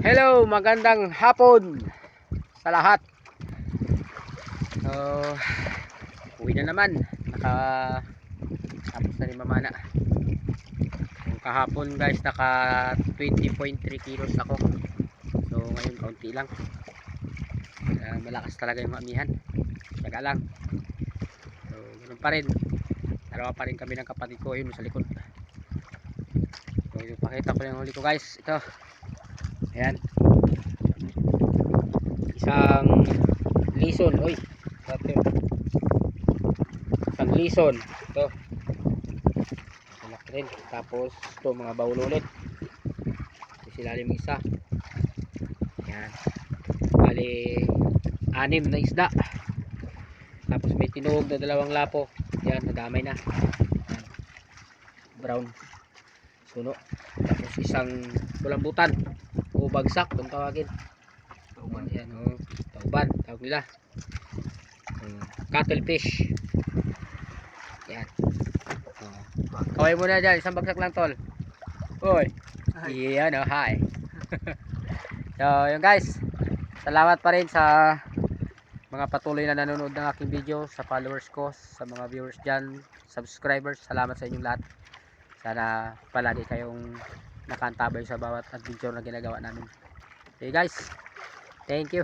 Hello, magandang hapon sa lahat. So, uwi na naman. Tapos na rin mamana. So, kahapon guys, naka 20.3 kilos ako. So, ngayon kaunti lang. Malakas talaga yung amihan. Taga lang. So, ganun pa rin. Dalawa pa rin kami ng kapatid ko yun sa likod. So, yung pakita ko yung huli ko guys. Ito. Ayan. Isang lison. Uy. Isang lison. Ito. Malaki rin. Tapos ito mga baul ulit. Ito silalim isa. Ayan. Bali 6 na isda. Tapos may tinuog na 2 lapo. Ayan. Nadamay na. Ayan. Brown. Suno. Tapos isang bulambutan. O bagsak kung tawagin. Tauban. Ayan, oh. Tauban tawag nila. Cuttlefish. Ayan. Oh. Kaway muna dyan. Isang bagsak lang tol. Uy. Ayan, oh. Hi. So yun guys. Salamat pa rin sa mga patuloy na nanonood ng aking video, sa followers ko, sa mga viewers dyan, subscribers. Salamat sa inyong lahat. Sana palagi kayong nakantabay sa bawat adventure na ginagawa namin. Okay guys, thank you.